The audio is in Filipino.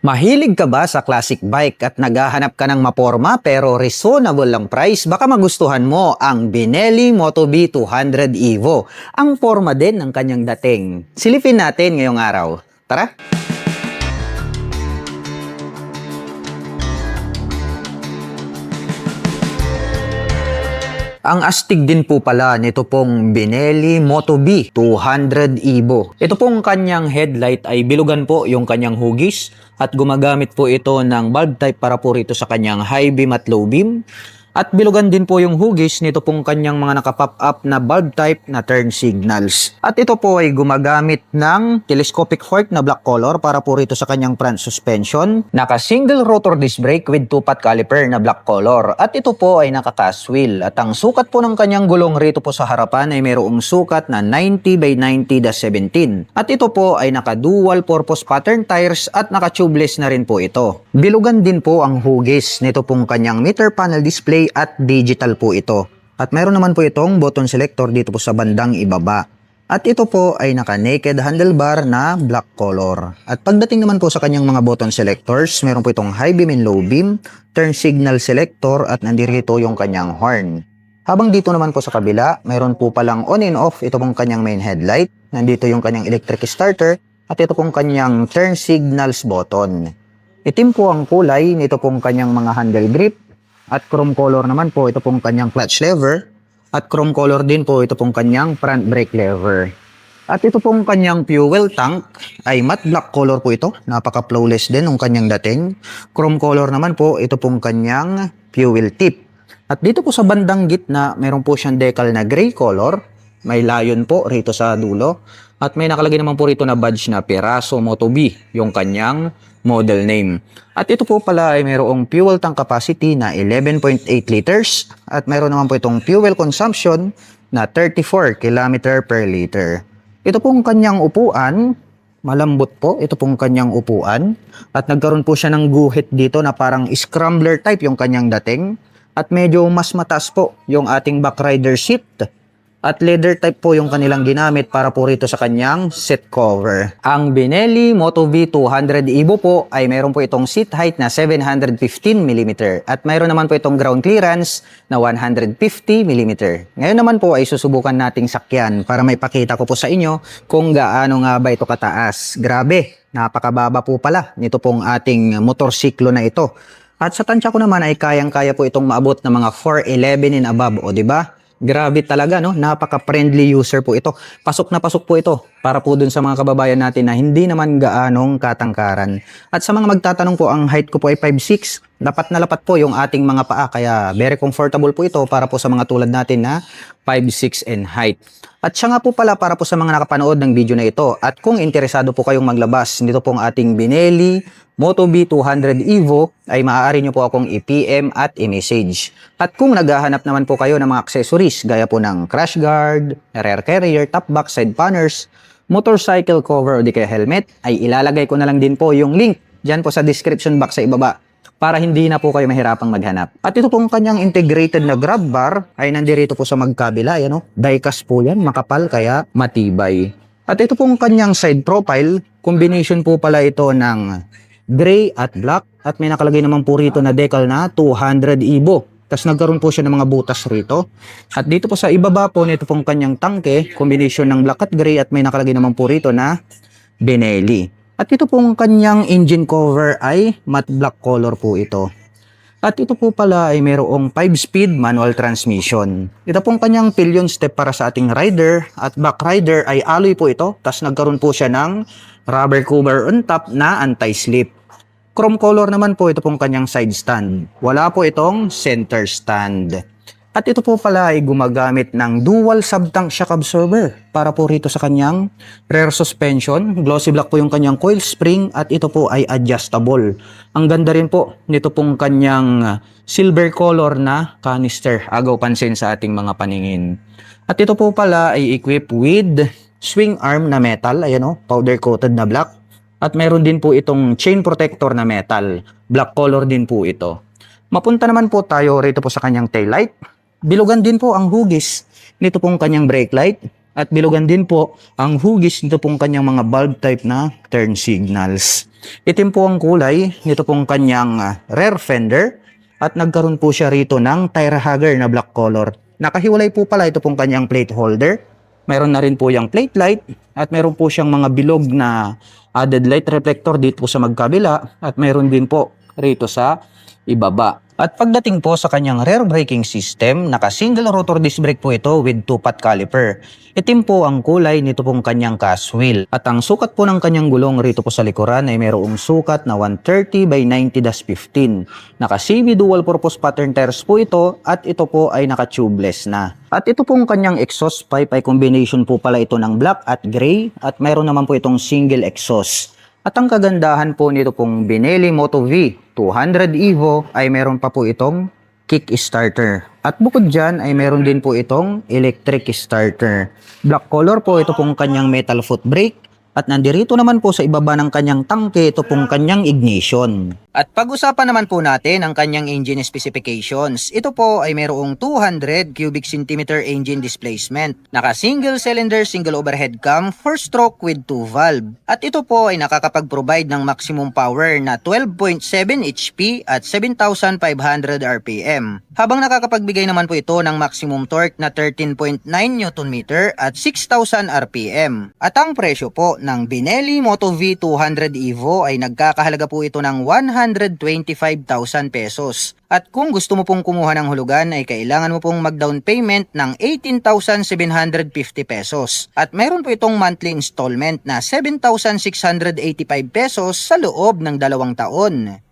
Mahilig ka ba sa classic bike at naghahanap ka ng maporma pero reasonable lang price? Baka magustuhan mo ang Benelli Moto B 200 Evo. Ang forma din ng kanyang dating. Silipin natin ngayong araw. Tara! Ang astig din po pala nito pong Benelli Moto B 200 Evo. Ito pong kanyang headlight ay bilugan po yung kanyang hugis at gumagamit po ito ng bulb type para po rito sa kanyang high beam at low beam. At bilugan din po yung hugis nito pong kanyang mga naka-pop up na bulb type na turn signals. At ito po ay gumagamit ng telescopic fork na black color para po rito sa kanyang front suspension. Naka-single rotor disc brake with 2-pot caliper na black color. At ito po ay naka-cast wheel. At ang sukat po ng kanyang gulong rito po sa harapan ay mayroong sukat na 90 by 90-17. At ito po ay naka-dual purpose pattern tires at naka-tubeless na rin po ito. Bilugan din po ang hugis nito pong kanyang meter panel display at digital po ito. At meron naman po itong button selector dito po sa bandang ibaba. At ito po ay naka-naked handlebar na black color. At pagdating naman po sa kanyang mga button selectors, meron po itong high beam and low beam, turn signal selector at nandito yung kanyang horn. Habang dito naman po sa kabila, meron po palang on and off ito pong kanyang main headlight. Nandito yung kanyang electric starter at ito pong kanyang turn signals button. Itim po ang kulay nito pong kanyang mga handle grip. At chrome color naman po ito pong kanyang clutch lever. At chrome color din po ito pong kanyang front brake lever. At ito pong kanyang fuel tank ay matte black color po ito. Napaka-flawless din ng kanyang dating. Chrome color naman po ito pong kanyang fuel tip. At dito po sa bandang gitna, meron po siyang decal na gray color. May lion po rito sa dulo. At may nakalagay naman po rito na badge na Peraso Moto B, yung kanyang model name. At ito po pala ay mayroong fuel tank capacity na 11.8 liters at mayroon naman po itong fuel consumption na 34 km per liter. Ito pong kanyang upuan, malambot po ito pong kanyang upuan at nagkaroon po siya ng guhit dito na parang scrambler type yung kanyang dating at medyo mas mataas po yung ating back rider seat. At leather type po yung kanilang ginamit para po rito sa kanyang seat cover. Ang Benelli Moto V 200 Evo po ay mayroon po itong seat height na 715 mm at mayroon naman po itong ground clearance na 150 mm. Ngayon naman po ay susubukan nating sakyan para may pakita ko po sa inyo kung gaano nga ba ito kataas. Grabe, napakababa po pala nito pong ating motorsiklo na ito. At sa tansya ko naman ay kayang-kaya po itong maabot ng mga 411 and above, o diba? Grabe talaga, no? Napaka-friendly user po ito. Pasok na pasok po ito para po dun sa mga kababayan natin na hindi naman gaanong katangkaran. At sa mga magtatanong po, ang height ko po ay 5'6". Lapat na lapat po yung ating mga paa, kaya very comfortable po ito para po sa mga tulad natin na 5'6" in height. At siya nga po pala para po sa mga nakapanood ng video na ito. At kung interesado po kayong maglabas nito pong ating Benelli Moto B 200 Evo, ay maaari nyo po akong i-PM at i-message. At kung naghahanap naman po kayo ng mga accessories gaya po ng crash guard, rear carrier, top box, side panners, motorcycle cover o di kaya helmet, ay ilalagay ko na lang din po yung link dyan po sa description box sa ibaba para hindi na po kayo mahirapang maghanap. At ito pong kanyang integrated na grab bar ay nandirito po sa magkabila. Yan, die-cast po yan, makapal kaya matibay. At ito pong kanyang side profile, combination po pala ito ng gray at black at may nakalagay naman po rito na decal na 200 Evo. Tapos nagkaroon po siya ng mga butas rito. At dito po sa ibaba po nito pong kanyang tangke, combination ng black at gray at may nakalagay naman po rito na Benelli. At ito pong kanyang engine cover ay matte black color po ito. At ito po pala ay mayroong 5-speed manual transmission. Ito pong kanyang pillion step para sa ating rider at back rider ay alloy po ito. Tapos nagkaroon po siya ng rubber cover on top na anti-slip. Chrome color naman po ito pong kanyang side stand. Wala po itong center stand. At ito po pala ay gumagamit ng dual sub-tank shock absorber para po rito sa kanyang rear suspension. Glossy black po yung kanyang coil spring at ito po ay adjustable. Ang ganda rin po nito pong kanyang silver color na canister. Agaw pansin sa ating mga paningin. At ito po pala ay equipped with swing arm na metal. Ayan o, powder coated na black. At meron din po itong chain protector na metal. Black color din po ito. Mapunta naman po tayo rito po sa kanyang taillight. Bilugan din po ang hugis nito pong kanyang brake light. At bilugan din po ang hugis nito pong kanyang mga bulb type na turn signals. Itim po ang kulay nito pong kanyang rear fender at nagkaroon po siya rito ng tire hugger na black color. Nakahiwalay po pala ito pong kanyang plate holder. Meron na rin po yung plate light at meron po siyang mga bilog na added light reflector dito sa magkabila at meron din po rito sa ibaba. At pagdating po sa kanyang rear braking system, naka-single rotor disc brake po ito with 2-pot caliper. Itim po ang kulay nito pong kanyang cast wheel. At ang sukat po ng kanyang gulong rito po sa likuran ay mayroong sukat na 130 by 90-15. Naka-CB dual purpose pattern tires po ito at ito po ay naka-tubeless na. At ito pong kanyang exhaust pipe ay combination po pala ito ng black at gray at mayroon naman po itong single exhaust. At ang kagandahan po nito pong Benelli Moto V 200 Evo ay meron pa po itong kick starter. At bukod dyan ay meron din po itong electric starter. Black color po ito pong kanyang metal foot brake. At nandirito naman po sa ibaba ng kanyang tangke ito pong kanyang ignition. At pag-usapan naman po natin ang kanyang engine specifications. Ito po ay mayroong 200 cubic centimeter engine displacement. Naka single cylinder, single overhead cam, 4-stroke with 2 valve. At ito po ay nakakapag-provide ng maximum power na 12.7 HP at 7,500 RPM. Habang nakakapagbigay naman po ito ng maximum torque na 13.9 Nm at 6,000 RPM. At ang presyo po ng Benelli Moto V 200 Evo ay nagkakahalaga po ito ng 125,000 pesos. At kung gusto mo pong kumuha ng hulugan ay kailangan mo pong mag-down payment ng 18,750 pesos. At meron po itong monthly installment na 7,685 pesos sa loob ng 2 taon.